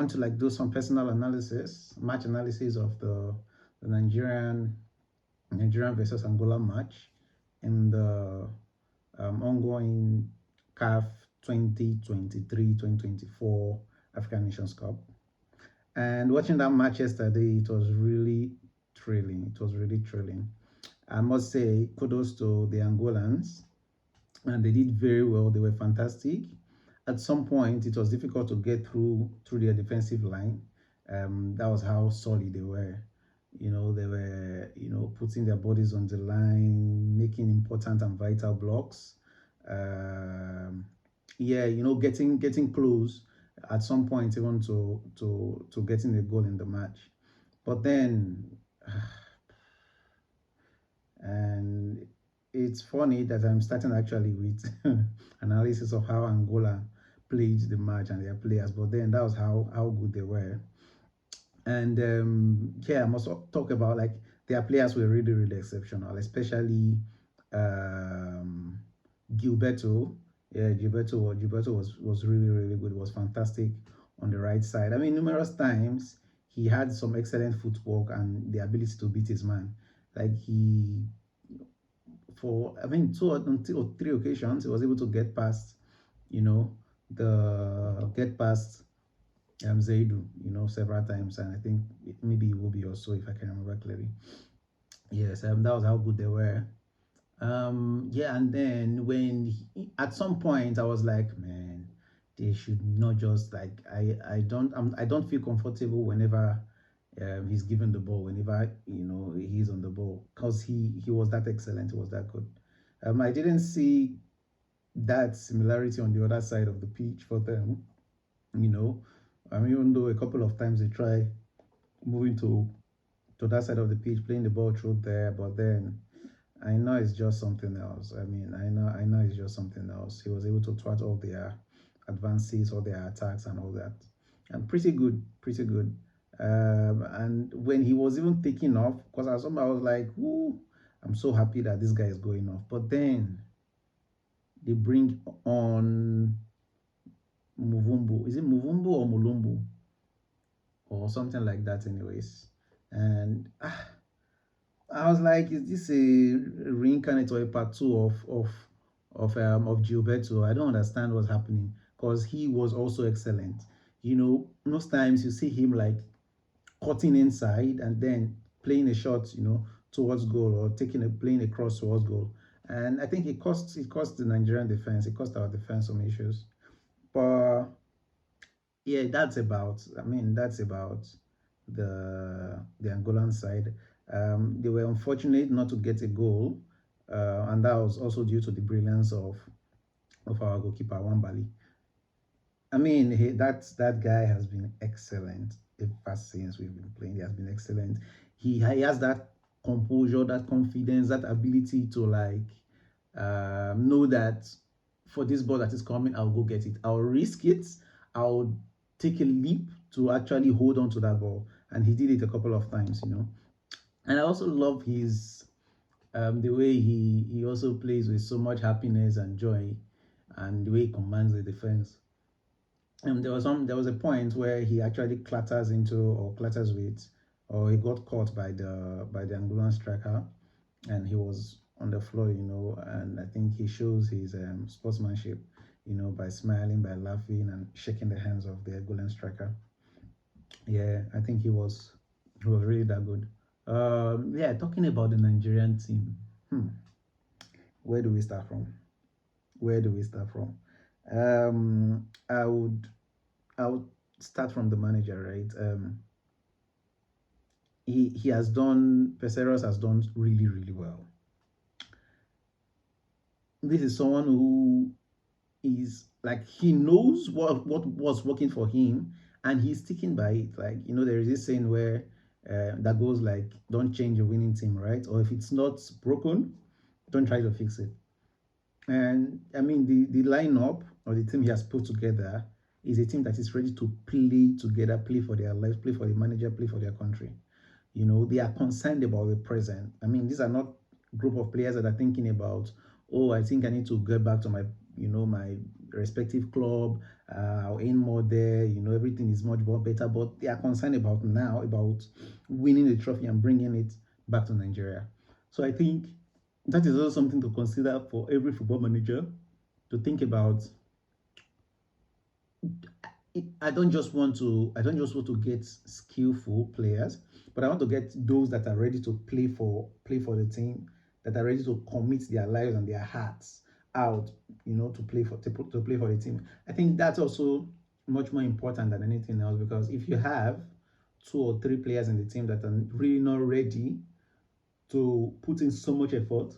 want to like do some personal analysis, match analysis of the Nigerian versus Angola match in the ongoing CAF 2023-2024 African Nations Cup. And watching that match yesterday, it was really thrilling. It was really thrilling. I must say, kudos to the Angolans, and they did very well. They were fantastic. At some point, it was difficult to get through their defensive line. That was how solid they were. They were, putting their bodies on the line, making important and vital blocks. Yeah, getting close at some point even to getting a goal in the match. But then, and it's funny that I'm starting actually with analysis of how Angola played the match and their players, but then that was how good they were. And yeah, I must talk about like their players were really, really exceptional, especially um, Gilberto. Yeah, Gilberto was really, really good. It was fantastic on the right side. I mean, numerous times he had some excellent footwork and the ability to beat his man. Like he, for I mean, two or three occasions, he was able to get past, you know, get past Zaidu, several times, and I think maybe it will be also, if I can remember clearly. Yes, that was how good they were. Yeah, and then at some point I was like, man, they should not just like I don't feel comfortable whenever he's given the ball, whenever he's on the ball, because he was that excellent, he was that good. I didn't see that similarity on the other side of the pitch for them, you know. I mean, even though a couple of times they try moving to that side of the pitch, playing the ball through there, but then I know it's just something else. I mean, I know it's just something else. He was able to thwart all their advances, all their attacks, and all that. And pretty good, pretty good. And when he was even taking off, because I was like, "Ooh, I'm so happy that this guy is going off." But then they bring on Muvumbu. Is it Muvumbu or Mulumbu or something like that? Anyways, and I was like, is this a reincarnate or a part two of Gilberto? I don't understand what's happening because he was also excellent. Most times you see him like cutting inside and then playing a shot, towards goal, or playing a cross towards goal. And I think it cost the Nigerian defense, it cost our defense some issues. But yeah, that's about the Angolan side. They were unfortunate not to get a goal, and that was also due to the brilliance of our goalkeeper Wambali. I mean, that guy has been excellent ever since we've been playing. He has been excellent. He has that composure, that confidence, that ability to like know that for this ball that is coming, I'll go get it. I'll risk it. I'll take a leap to actually hold on to that ball, and he did it a couple of times. And I also love his the way he also plays with so much happiness and joy, and the way he commands the defense. There was a point where he actually clatters with, or he got caught by the Angolan striker, and he was on the floor, and I think he shows his sportsmanship, by smiling, by laughing, and shaking the hands of the Angolan striker. Yeah, I think he was really that good. Yeah, talking about the Nigerian team. Where do we start from? Where do we start from? I would start from the manager, right? He has done Peseros has done really, really well. This is someone who is like, he knows what was working for him, and he's sticking by it. Like, there is this saying where that goes like, don't change a winning team, right? Or if it's not broken, don't try to fix it. And I mean, the lineup or the team he has put together is a team that is ready to play together, play for their lives, play for the manager, play for their country. They are concerned about the present. I mean, these are not group of players that are thinking about, oh, I think I need to get back to my respective club. I'll earn more there. Everything is much more better. But they are concerned about now about winning the trophy and bringing it back to Nigeria. So I think that is also something to consider for every football manager to think about. I don't just want to get skillful players, but I want to get those that are ready to play for the team, that are ready to commit their lives and their hearts out, to play for the team. I think that's also much more important than anything else, because if you have two or three players in the team that are really not ready to put in so much effort,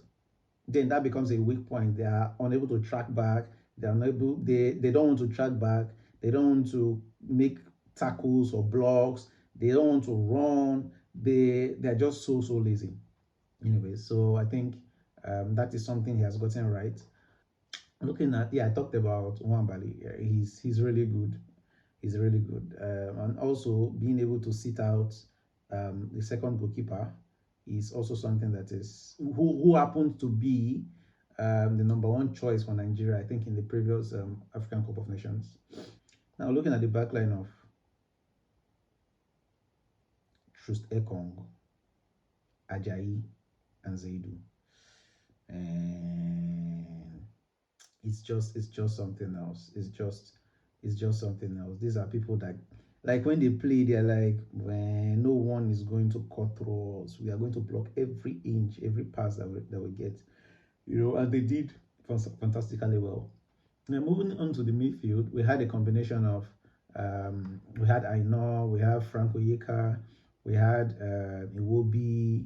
then that becomes a weak point. They are unable to track back. They are unable. They don't want to track back. They don't want to make tackles or blocks. They don't want to run. They're just so lazy. Anyway, so I think that is something he has gotten right. Looking at, yeah, I talked about Wambali. Yeah, he's really good. He's really good. And also being able to sit out the second goalkeeper is also something that is who happened to be the number one choice for Nigeria, I think, in the previous African Cup of Nations. Now looking at the back line of Trust Ekong, Ajayi, and Zaidu, and it's just something else. It's just something else. These are people that, like, when they play, they're like, when no one is going to cut through us, we are going to block every inch, every pass that we get. And they did fantastically well. Now moving on to the midfield, we had a combination of we had Aino, we have Franco Yeka, we had Iwobi,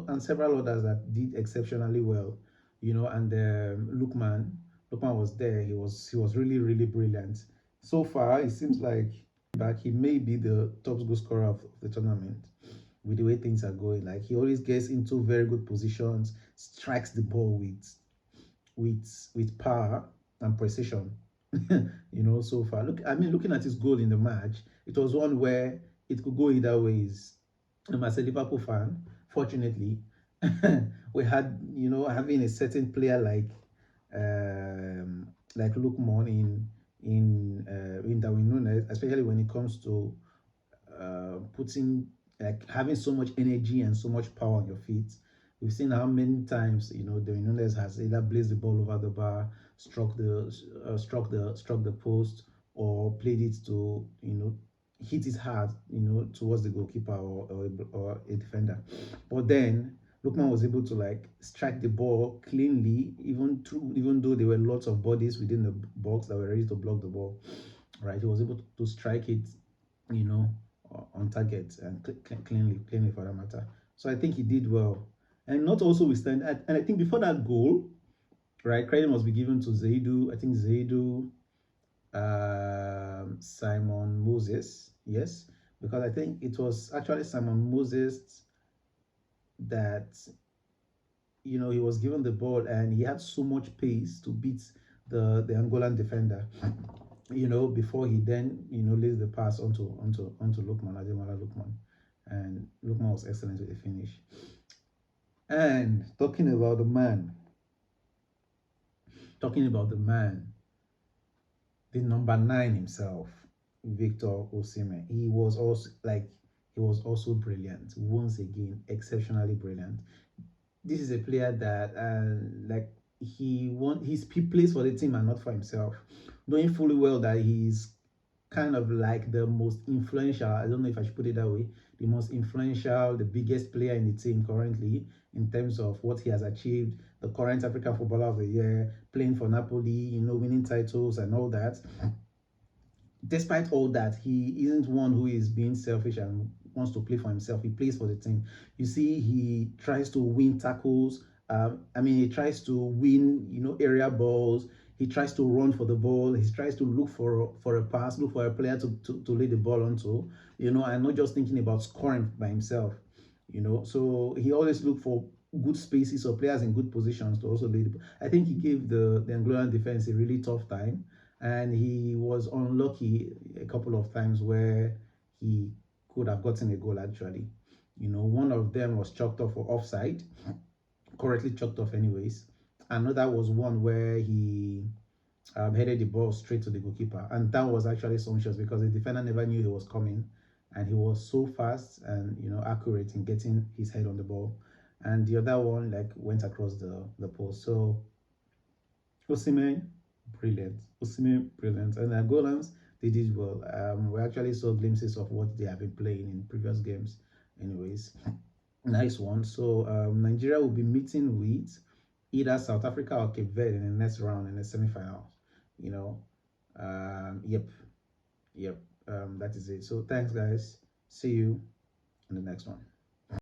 and several others that did exceptionally well. And Lukman was there. He was really really brilliant. So far, it seems like back he may be the top goal scorer of the tournament with the way things are going. Like, he always gets into very good positions, strikes the ball with power and precision. So far. Looking at his goal in the match, it was one where it could go either ways. As a Liverpool fan, fortunately, we had, having a certain player like Lukman in Darwin Nunes, especially when it comes to putting, like, having so much energy and so much power on your feet. We've seen how many times the Nunes has either blazed the ball over the bar, struck the post, or played it to hit it hard towards the goalkeeper or a defender. But then Lukman was able to, like, strike the ball cleanly, even though there were lots of bodies within the box that were ready to block the ball. Right, he was able to strike it, you know, on target and cleanly for that matter. So I think he did well, and not also withstand. And I think before that goal, right, credit must be given to Zaidu. I think Zaidu, Simon Moses, yes, because I think it was actually Simon Moses that he was given the ball and he had so much pace to beat the Angolan defender. Before he then, lays the pass onto Lukman, Ademola Lukman. And Lukman was excellent with the finish. And talking about the man, the number nine himself, Victor Osimhen. He was also brilliant. Once again, exceptionally brilliant. This is a player that like he plays for the team and not for himself, knowing fully well that he's kind of like the most influential, I don't know if I should put it that way, the most influential, the biggest player in the team currently in terms of what he has achieved, the current African Footballer of the Year, playing for Napoli, winning titles and all that. Despite all that, he isn't one who is being selfish and wants to play for himself. He plays for the team. You see, he tries to win tackles. He tries to win, area balls. He tries to run for the ball. He tries to look for a pass, look for a player to lay the ball onto, and not just thinking about scoring by himself. So he always look for good spaces or players in good positions to also lay the ball. I think he gave the Angolan defense a really tough time, and he was unlucky a couple of times where he could have gotten a goal actually. One of them was chalked off for offside, correctly chalked off anyways. Another was one where he headed the ball straight to the goalkeeper, and that was actually sumptuous because the defender never knew he was coming, and he was so fast and accurate in getting his head on the ball. And the other one like went across the post. So Osimhen, brilliant. Osimhen, brilliant. And the Angolans, they did well. We actually saw glimpses of what they have been playing in previous games. Anyways, nice one. So Nigeria will be meeting with either South Africa or Cape Verde in the next round in the semifinals. You know, yep, yep. That is it. So thanks, guys. See you in the next one.